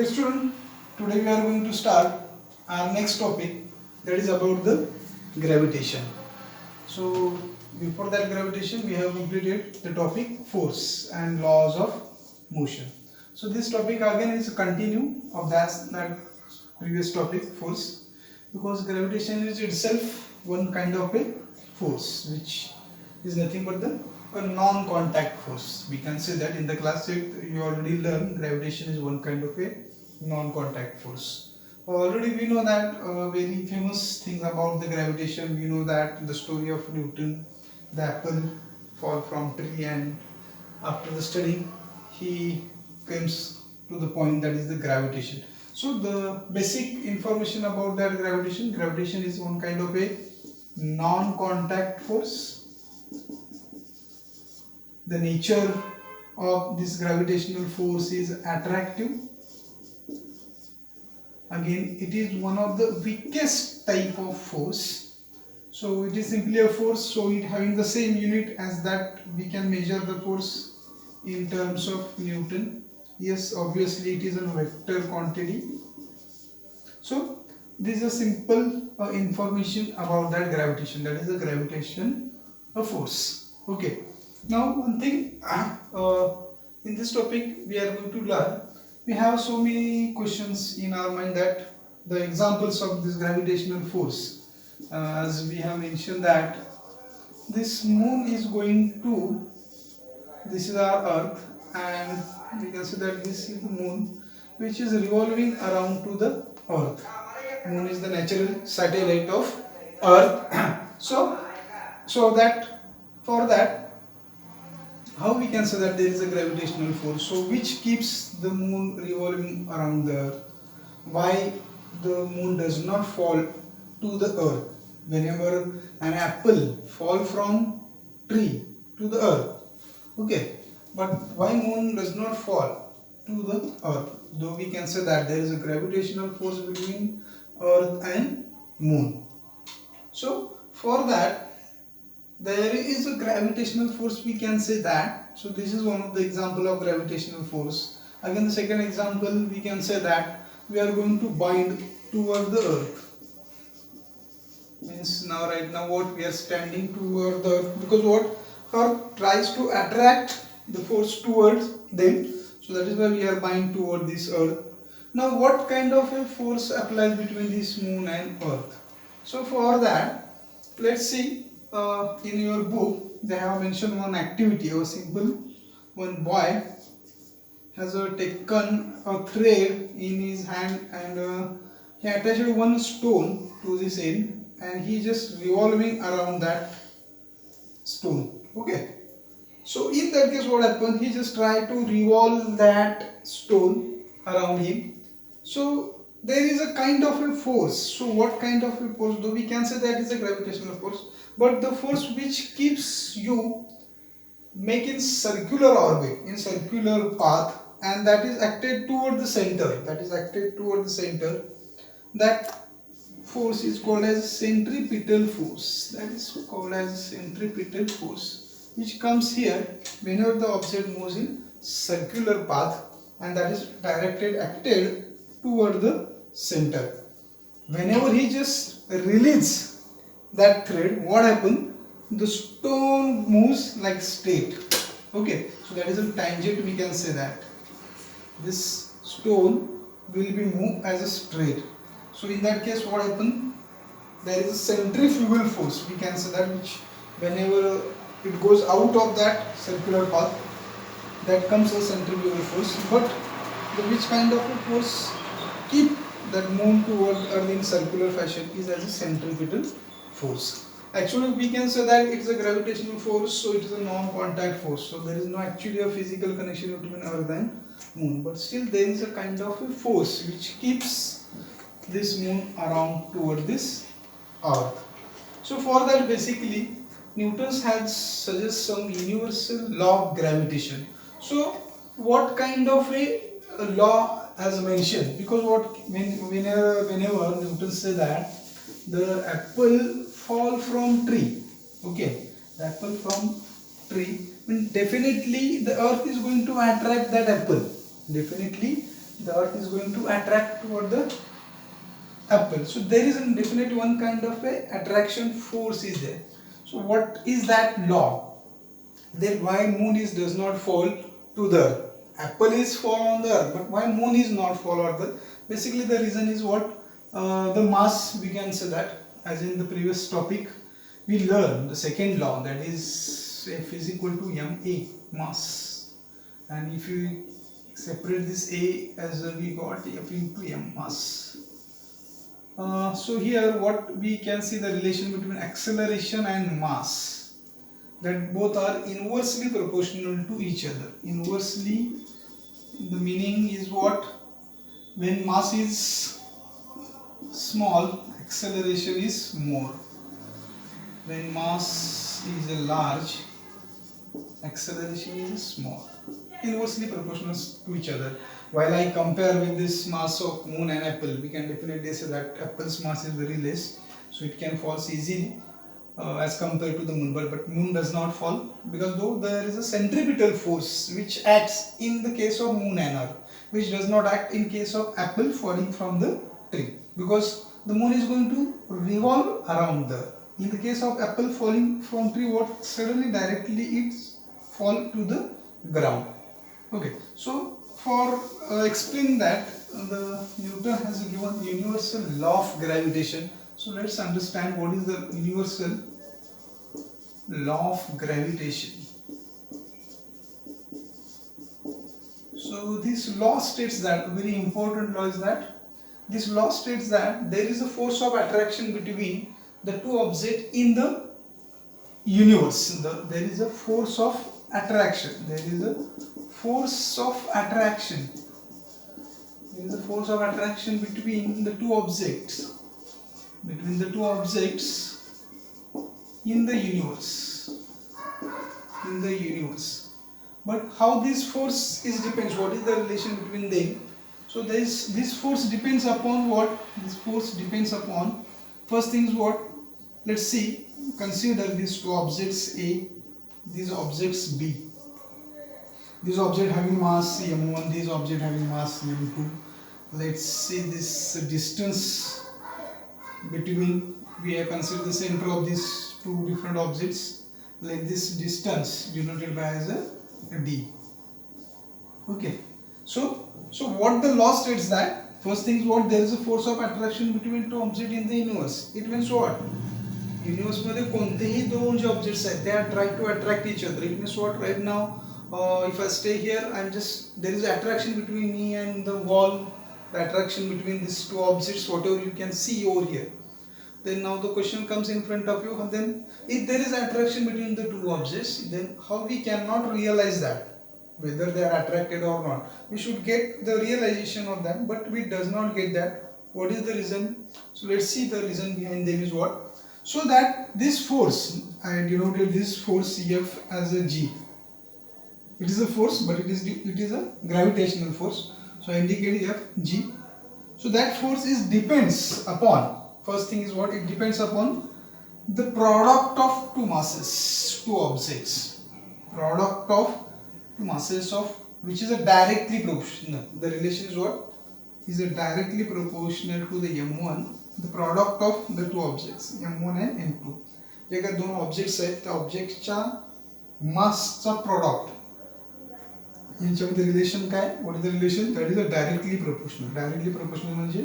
dear student, today we are going to start our next topic, that is about the gravitation. So before that gravitation we have completed the topic force and laws of motion. So this topic again is a continue of that previous topic, force, because gravitation is itself one kind of a force which is nothing but a non-contact force. We can say that in the class 8 you already learned gravitation is one kind of a non-contact force. Already we know that very famous thing about the gravitation. We know that the story of Newton, the apple fall from tree, and after the study he comes to the point that is the gravitation. So the basic information about that gravitation is one kind of a non-contact force. The nature of this gravitational force is attractive. Again, it is one of the weakest type of force. So it is simply a force, so it having the same unit as that we can measure the force in terms of Newton. Yes, obviously it is a vector quantity. So this is a simple information about that gravitation, that is the gravitation of force. Okay. Now one thing in this topic we are going to learn, we have so many questions in our mind that the examples of this gravitational force, as we have mentioned that this moon is going to, this is our earth, and we can say that this is the moon which is revolving around to the earth. Moon is the natural satellite of earth. so that for that, how we can say that there is a gravitational force, so which keeps the moon revolving around the earth? Why the moon does not fall to the earth? Whenever an apple fall from tree to the earth, okay, but why moon does not fall to the earth? Though we can say that there is a gravitational force between earth and moon. So for that, there is a gravitational force, we can say that. So this is one of the example of gravitational force. Again, the second example, we can say that we are going to bind toward the earth. Means now right now what we are standing toward the earth, because what earth tries to attract the force towards them. So that is why we are bind toward this earth. Now what kind of a force applies between this moon and earth? So for that, let's see. In your book they have mentioned one activity, or simple. One boy has taken a thread in his hand, and he attached one stone to this end, and he just revolving around that stone. Okay, so in that case what happened, he just tried to revolve that stone around him. So there is a kind of a force. So what kind of a force? Though we can say that is a gravitational force, but the force which keeps you making circular orbit in circular path, and that is acted toward the center, that force is called as centripetal force. That is called as centripetal force, which comes here whenever the object moves in circular path, and that is acted toward the center. Whenever he just releases that thread, what happens? The stone moves like straight. Okay, so that is a tangent, we can say that this stone will be moved as a straight. So in that case what happens? There is a centrifugal force, we can say that, which whenever it goes out of that circular path, that comes a centrifugal force. But which kind of a force keep that moon toward earth in circular fashion is as a centripetal force. Actually we can say that it's a gravitational force, so it is a non-contact force. So there is no actually a physical connection between earth and moon, but still there is a kind of a force which keeps this moon around toward this earth. So for that, basically Newton has suggest some universal law of gravitation. So what kind of a law has mentioned? Because whenever Newton say that the apple fall from tree, okay, the apple from tree, definitely the earth is going to attract that apple. Definitely the earth is going to attract toward the apple. So there is definitely one kind of a attraction force is there. So what is that law? Then why moon is does not fall to the earth? Apple is fall on the earth, but why moon is not fall on the earth? Basically the reason is what, the mass, we can say that, as in the previous topic we learned the second law, that is F is equal to ma, mass, and if you separate this A as we got F into m, mass. So here what we can see, the relation between acceleration and mass, that both are inversely proportional to each other. Inversely, the meaning is what, when mass is small, acceleration is more. When mass is large, acceleration is small. Inversely proportional to each other. While I compare with this mass of moon and apple, we can definitely say that apple's mass is very less, so it can fall easily as compared to the moon, but moon does not fall, because though there is a centripetal force which acts in the case of moon and earth, which does not act in case of apple falling from the tree, because the moon is going to revolve around the earth. In the case of apple falling from tree, what suddenly directly it fall to the ground. Okay, so for explaining that, the Newton has given universal law of gravitation. So let's understand what is the universal law of gravitation. So this law states that, a very important law is that, this law states that there is a force of attraction between the two objects in the universe. There is a force of attraction. There is a force of attraction. There is a force of attraction between the two objects. Between the two objects in the universe. In the universe. But how this force is depends. What is the relation between them? So this force depends upon what? This force depends upon, first thing is what? Let's see. Consider these two objects A, these objects B. This object having mass m1, this object having mass m2. Let's see this distance between, we have considered the center of these two different objects. Let this distance denoted by as a d. Okay. So what the law states that, first thing is what, there is a force of attraction between two objects in the universe. It means what? Universe मध्ये कोणतेही दोन जे objects आहेत, they are trying to attract each other. It means what? Right now, if I stay here, there is attraction between me and the wall, the attraction between these two objects, whatever you can see over here. Then now the question comes in front of you, and then if there is attraction between the two objects, then how we cannot realize that, whether they are attracted or not. We should get the realization of that, but we does not get that. What is the reason? So let's see, the reason behind them is what? So that this force, I denoted this force F as a G. It is a force, but it is a gravitational force. So I indicate F G. So that force depends upon, first thing is what? It depends upon the product of two masses, two objects. Product of two masses of which is a directly proportional. The relation is what? Is a directly proportional to the m1, the product of the two objects m1 and m2. जे काही दोन objects आहेत त्या ऑब्जेक्टच्या मासचा product यांच्यामध्ये relation काय? What is the relation? That is a directly proportional. Directly proportional म्हणजे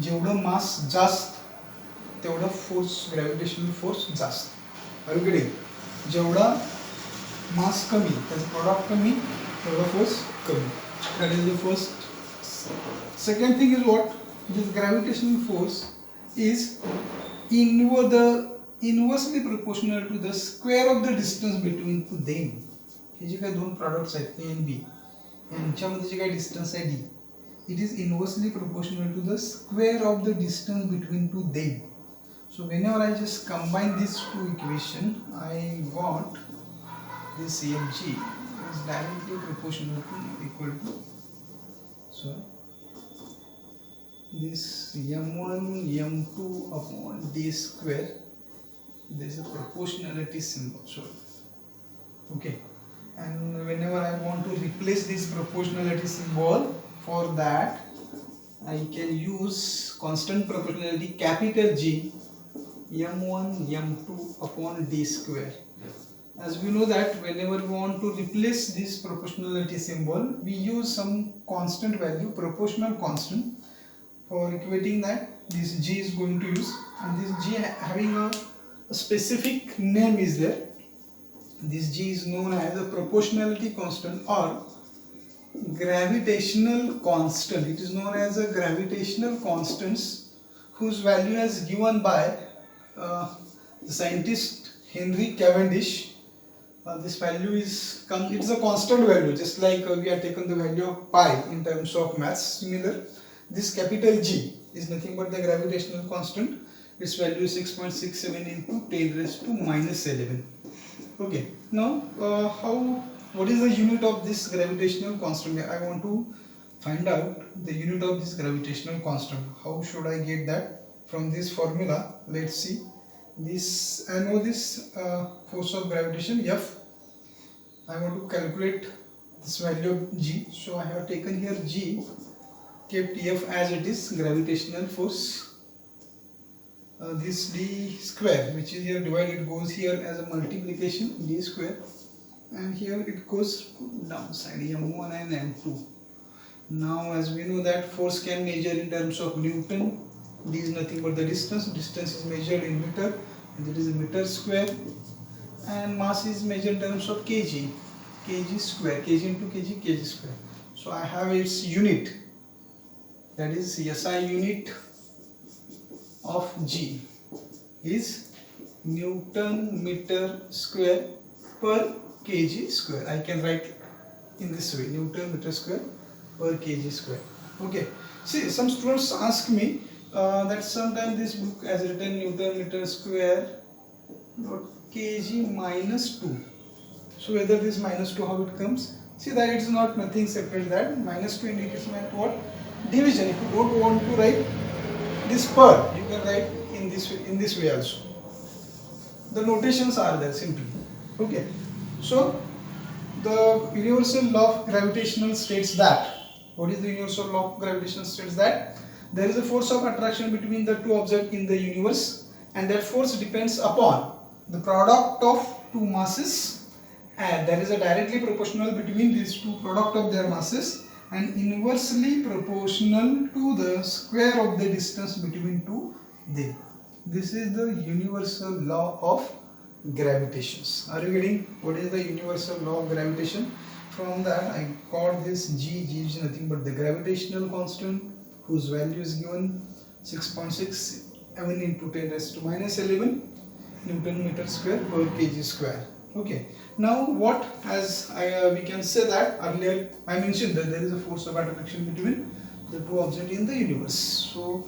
जेवढं मास जास्त तेवढा फोर्स, ग्रॅव्हिटेशनल फोर्स जास्त. Are you getting? जेवढा मास कमी त्याचं प्रॉडक्ट कमी तेवढा फोर्स कमी. That is the first. Second thing is what? This gravitational force is inversely proportional to the square of the distance between them. हे जे काही दोन products आहेत A and B, यांच्यामध्ये जे काही डिस्टन्स आहे D, it is inversely proportional to the square of the distance between them. So whenever I just combine these two equations, I got this Fg is directly proportional to equal to, so this m1 m2 upon d square. There is a proportionality symbol. So okay, and whenever I want to replace this proportionality symbol For that I can use constant proportionality capital G m1 m2 upon d square. As we know that whenever we want to replace this proportionality symbol, we use some constant value, proportional constant, for equating that. This G is going to use, and this G having a specific name is there. This G is known as a proportionality constant or gravitational constant. It is known as a gravitational constants whose value is given by the scientist Henry Cavendish. This value is it's a constant value, just like we have taken the value of pi in terms of maths. Similar, this capital G is nothing but the gravitational constant. Its value is 6.67 into 10 raised to minus 11. Okay, now what is the unit of this gravitational constant? I want to find out the unit of this gravitational constant. How should I get that? From this formula, let's see. This, I know this force of gravitation F. I want to calculate this value of G, so I have taken here G, kept F as it is, gravitational force. This d square, which is here divided, goes here as a multiplication, d square, and here it goes downside, m1 and m2. Now as we know that force can measure in terms of Newton. D is nothing but the distance is measured in meter, and that is a meter square, and mass is measured in terms of kg square, kg into kg square. So I have its unit, that is SI unit of G is Newton meter square per kg square. I can write in this way, Newton meter square per kg square. Okay, see, some students ask me that sometimes this book has written Newton meter square dot kg minus 2. So whether this minus 2, how it comes? See that it's not nothing separate, that minus 2 indicates what? Division. If you don't want to write this per, you can write in this way also. The notations are there simply. Okay, so the universal law of gravitational states that, what is the universal law of gravitation? States that there is a force of attraction between the two objects in the universe, and that force depends upon the product of two masses, and there is a directly proportional between these two product of their masses, and inversely proportional to the square of the distance between two them. This is the universal law of gravitation. Are you getting what is the universal law of gravitation? From that I got this G. G is nothing but the gravitational constant whose value is given 6.67 into 10 raised to minus 11 Newton meter square per kg square. Okay, now what, as we can say that earlier I mentioned that there is a force of attraction between the two objects in the universe. So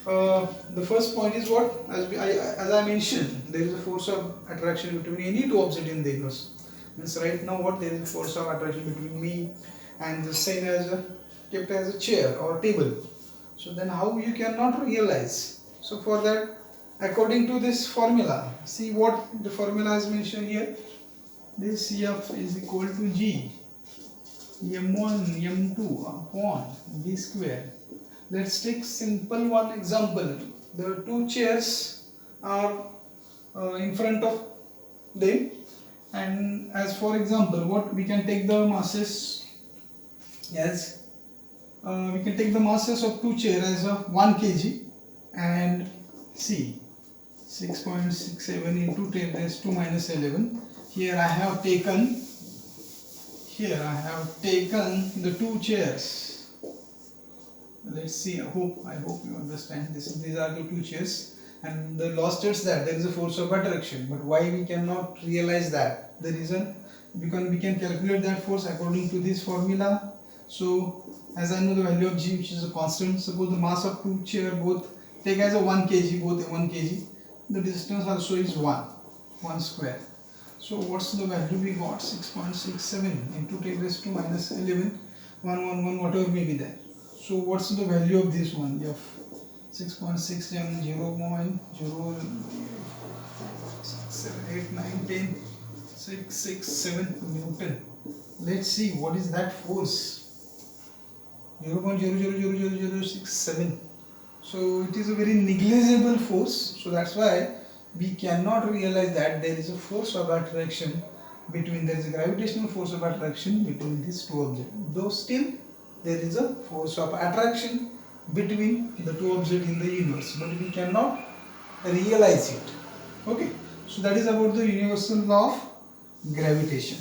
the first point is what, as I mentioned, there is a force of attraction between any two objects in the universe. Means right now what, there is a force of attraction between me and the same as kept as a chair or table. So then how you cannot realize? So for that, according to this formula, see what the formula is mentioned here. This F is equal to G m1 m2 upon d square. Let's take simple one example. The two chairs are in front of them, and as for example, what we can take the masses as we can take the masses of two chairs as 1 kg, and see 6.67 into 10 raised to minus 11. Here I have taken the two chairs. Let's see. I hope you understand this. These are the two chairs, and the law states that there is a force of attraction. But why we cannot realize that? The reason, because we can calculate that force according to this formula. So as I know the value of G, which is a constant, suppose the mass of two chairs both take as a 1 kg, both 1 kg. The distance also is 1 square. So what's the value we got? 6.67 into 10 raised to minus 11, 111, whatever may be there. So what's the value of this one? F 6.67, 0.0 6, 7, 8, 9, 10, 6, 6, 7 Newton. Let's see what is that force. 0.000067. So it is a very negligible force. So that's why we cannot realize that there is a force of attraction between, there is a gravitational force of attraction between these two objects. Though still there is a force of attraction between the two objects in the universe, but we cannot realize it. Okay, so that is about the universal law of gravitation.